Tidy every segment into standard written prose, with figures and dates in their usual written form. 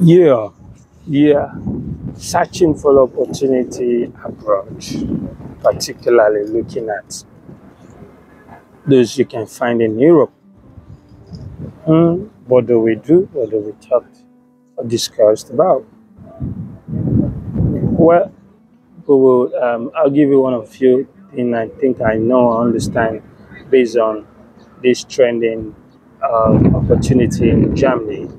Yeah, yeah. Searching for opportunity abroad, particularly looking at those you can find in Europe. What do we do? What do we talk or discussed about? Well, I'll give you one of a few things I think I know, I understand based on this trending opportunity in Germany.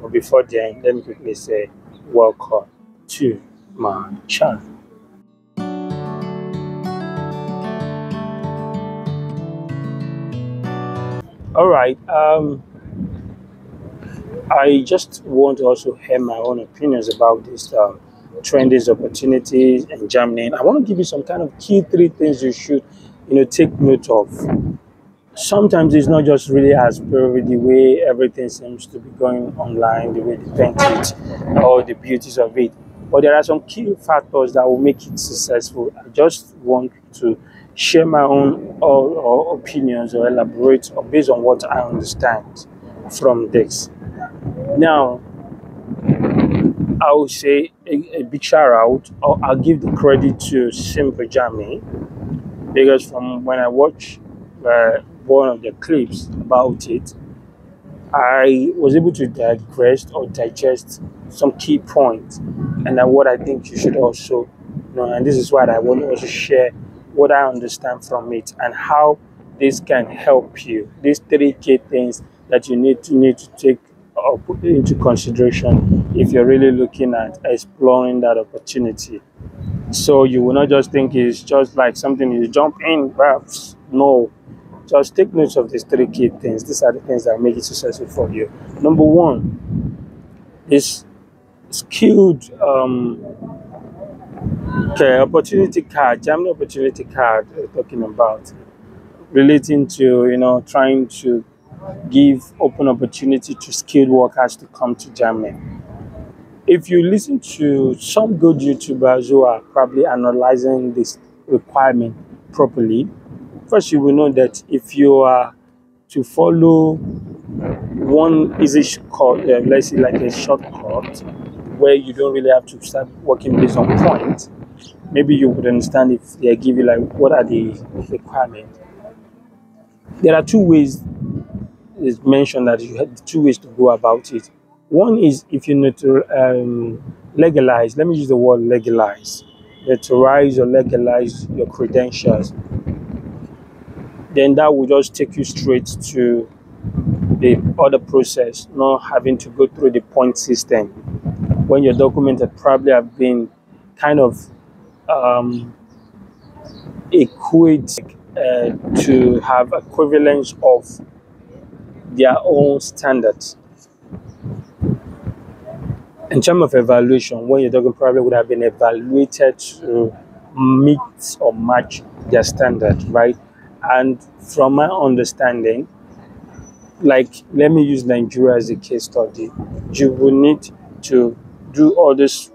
But before then, let me quickly say welcome to my channel. All right. I just want to also hear my own opinions about this trending opportunities in Germany. I want to give you some kind of key three things you should, take note of. Sometimes it's not just really as per the way everything seems to be going online, the way they paint it, or the beauties of it. But there are some key factors that will make it successful. I just want to share my own or opinions or elaborate or based on what I understand from this. Now, I will say a big shout out, or I'll give the credit to Simple Jammy because from when I watch one of the clips about it, I was able to digress or digest some key points, and then what I think you should also know. And this is what I want to also share what I understand from it and how this can help you. These three key things that you need to take or put into consideration if you're really looking at exploring that opportunity. So you will not just think it's just like something you jump in, perhaps. No, just take notes of these three key things. These are the things that make it successful for you. Number one is skilled opportunity card, German opportunity card we're talking about, relating to, trying to give open opportunity to skilled workers to come to Germany. If you listen to some good YouTubers who are probably analyzing this requirement properly, first you will know that if you are to follow one easy cut, let's say like a shortcut, where you don't really have to start working based on points, maybe you would understand if they give you like what are the requirements. There are two ways it's mentioned that you have two ways to go about it. One is if you need to legalize, let me use the word legalize, notarize or legalize your credentials, then that will just take you straight to the other process, not having to go through the point system when your documents probably have been kind of um, equate to have equivalence of their own standards. In terms of evaluation, when your document probably would have been evaluated to meet or match their standard, right? And from my understanding, like let me use Nigeria as a case study, you will need to do all this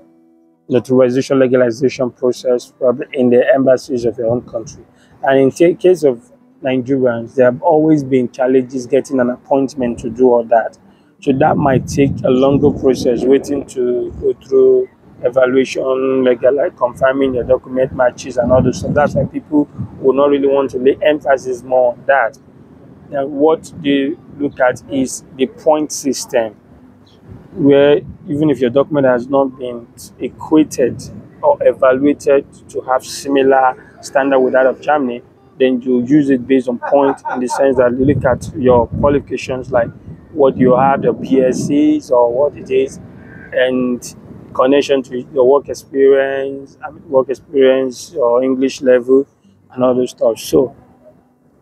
notarization legalization process probably in the embassies of your own country. And in case of Nigerians, there have always been challenges getting an appointment to do all that. So that might take a longer process waiting to go through evaluation, like confirming your document matches and all those stuff. That's why people will not really want to lay emphasis more on that. Now, what they look at is the point system, where even if your document has not been equated or evaluated to have similar standard with that of Germany, then you use it based on point in the sense that you look at your qualifications, like what you have, your PSCs or what it is, and connection to your work experience or English level and all those stuff. So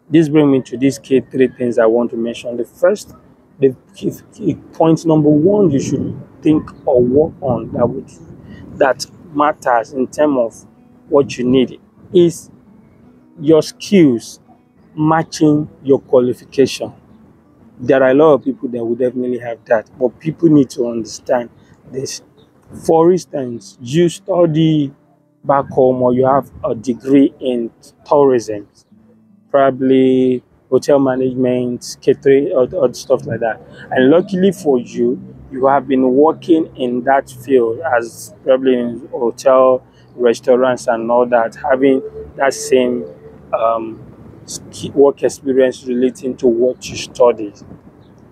this brings me to these key three things I want to mention. The first, the key point number one you should think or work on that matters in terms of what you need is your skills matching your qualification. There are a lot of people that will definitely have that, but people need to understand this. For instance, you study back home or you have a degree in tourism, probably hotel management, catering, or stuff like that. And luckily for you, you have been working in that field, as probably in hotel, restaurants, and all that, having that same um, work experience relating to what you studied,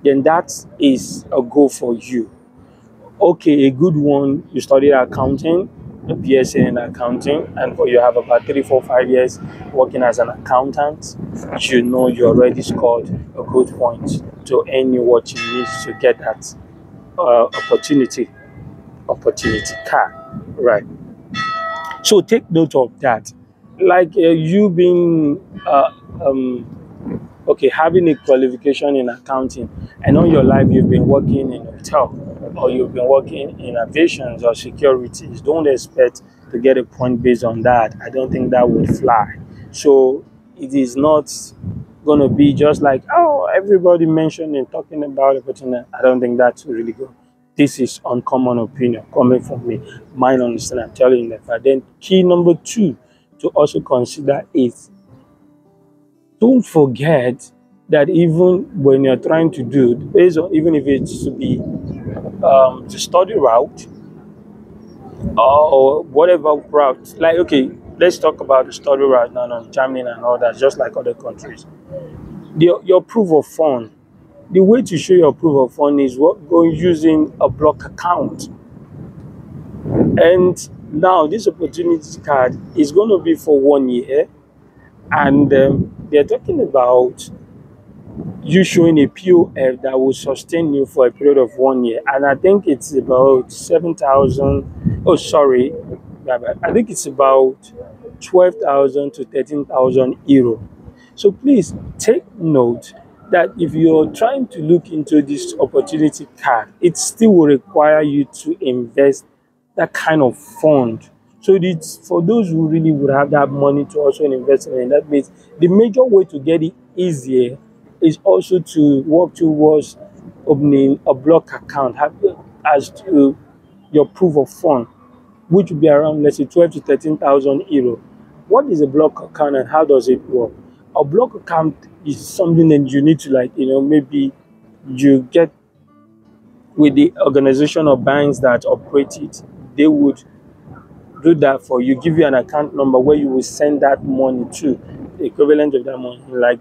then that is a goal for you. Okay, a good one, you studied accounting, a BSc in accounting, and for you have about 3, 4, 5 years working as an accountant, you know you already scored a good point to earn you what you need to get that opportunity car, right? So take note of that. Like you being okay, having a qualification in accounting, and all your life you've been working in a hotel or you've been working in aviation or securities. Don't expect to get a point based on that. I don't think that would fly. So it is not going to be just like, oh, everybody mentioned and talking about it, but I don't think that's really good. This is uncommon opinion coming from me. Mine understand, I'm telling you that. But then key number two to also consider is, don't forget that even when you're trying to do, based on, even if it's to be the study route or whatever route, like, okay, let's talk about the study route now on Germany and all that, just like other countries. Your proof of fund, the way to show your proof of fund is going using a block account. And now this opportunity card is going to be for 1 year, and they're talking about you showing a POF that will sustain you for a period of 1 year. And I think it's about 7,000. Oh, sorry. I think it's about 12,000 to 13,000 euro. So please take note that if you're trying to look into this opportunity card, it still will require you to invest that kind of fund. So it's for those who really would have that money to also invest in it. That means the major way to get it easier is also to work towards opening a block account as to your proof of fund, which will be around, let's say, 12 to 13,000 euro. What is a block account and how does it work? A block account is something that you need to, like, maybe you get with the organization or banks that operate it. They would do that for you, give you an account number where you will send that money to, the equivalent of that money, like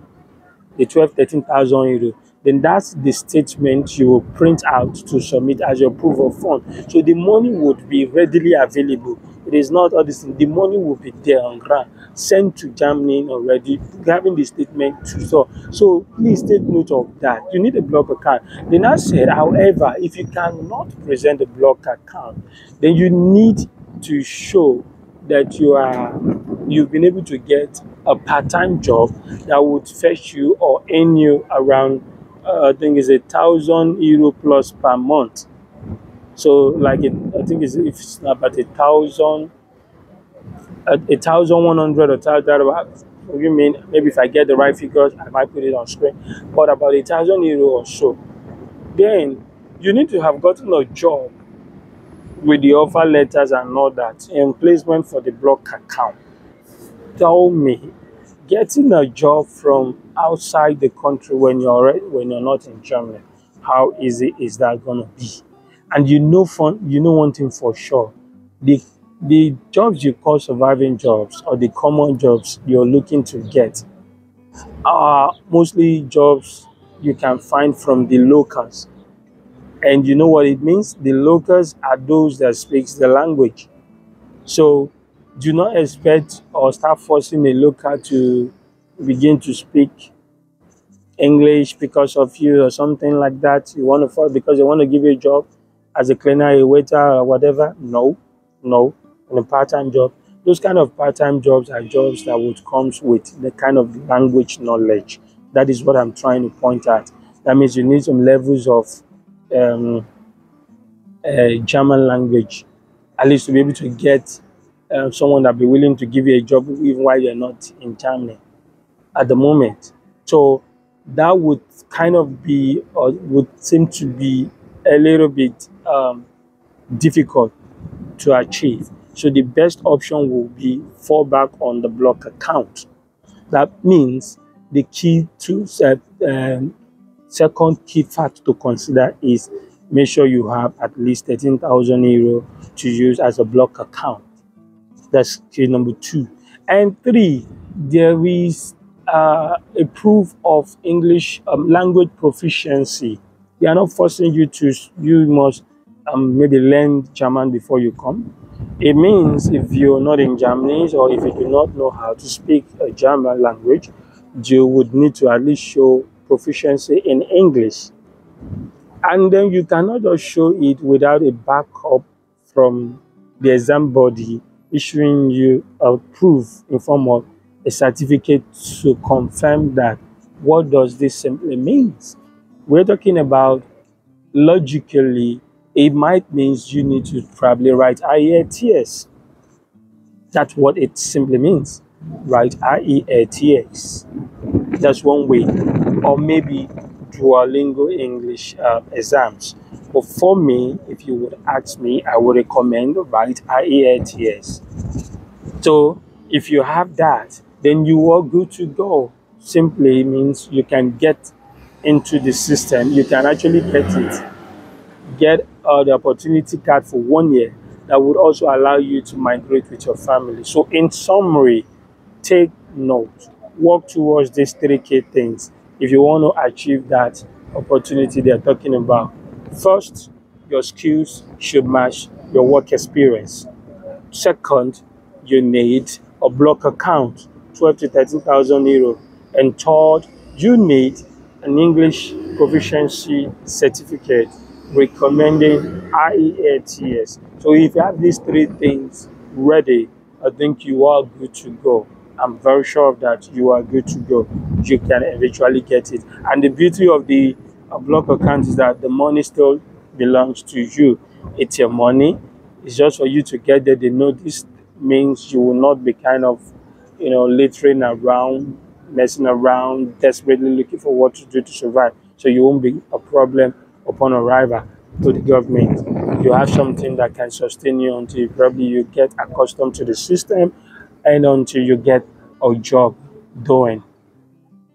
the 12, 13,000 euro. Then that's the statement you will print out to submit as your proof of fund. So the money would be readily available. It is not all this thing. The money will be there on ground, sent to Germany already, having the statement to store. So please take note of that. You need a block account. They now said, however, if you cannot present a block account, then you need to show that you've been able to get a part-time job that would fetch you or earn you around I think it's 1,000 euro plus per month. So like I think if it's about 1,100 or thousand. You mean maybe if I get the right figures, I might put it on screen. But about 1,000 euro or so. Then you need to have gotten a job with the offer letters and all that in placement for the block account. Tell me, getting a job from outside the country when you're not in Germany, how easy is that gonna be? And you know one thing for sure, the jobs you call surviving jobs or the common jobs you're looking to get are mostly jobs you can find from the locals. And you know what it means? The locals are those that speaks the language. So do not expect or start forcing a local to begin to speak English because of you or something like that. You want to force because they want to give you a job as a cleaner, a waiter, or whatever. No, no. In a part-time job, those kind of part-time jobs are jobs that would comes with the kind of language knowledge. That is what I'm trying to point at. That means you need some levels of um, German language, at least to be able to get someone that be willing to give you a job even while you're not in Germany at the moment. So that would kind of be, or would seem to be a little bit difficult to achieve. So the best option will be fall back on the block account. That means the key to second key fact to consider is Make sure you have at least 13,000 euro to use as a block account. That's key number 2. And 3, there is a proof of English language proficiency. They are not forcing you to, you must maybe learn German before you come. It means if you're not in Germany or if you do not know how to speak a German language, you would need to at least show proficiency in English. And then you cannot just show it without a backup from the exam body issuing you a proof in form of a certificate to confirm that. What does this simply means? We're talking about logically, it might means you need to probably write IELTS. That's what it simply means. Write IELTS. That's one way. Or maybe Duolingo English exams. But for me, if you would ask me, I would recommend write IELTS. So if you have that, then you are good to go. Simply means you can get into the system. You can actually get the opportunity card for 1 year that would also allow you to migrate with your family. So in summary, take note, work towards these 3 key things if you want to achieve that opportunity they're talking about. First, your skills should match your work experience. Second, you need a block account, 12 to 13,000 euro. And third, you need an English proficiency certificate recommending IELTS. So if you have these 3 things ready, I think you are good to go. I'm very sure of that. You are good to go. You can eventually get it. And the beauty of the block account is that the money still belongs to you. It's your money. It's just for you to get there. They know this means you will not be kind of, littering around, messing around, desperately looking for what to do to survive. So you won't be a problem upon arrival to the government. You have something that can sustain you until probably you get accustomed to the system and until you get a job doing.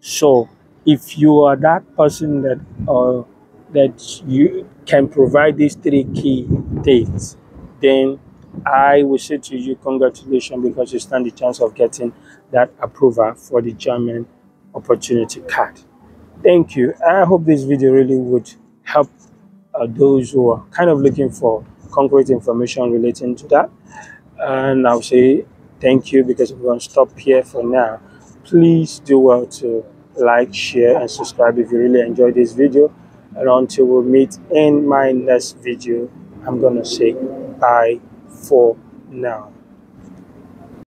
So if you are that person that you can provide these 3 key things, then I will say to you, congratulations, because you stand the chance of getting that approval for the German opportunity card. Thank you. I hope this video really would help those who are kind of looking for concrete information relating to that. And I'll say thank you, because we're going to stop here for now. Please do well to like, share, and subscribe if you really enjoyed this video. And until we meet in my next video, I'm going to say bye for now.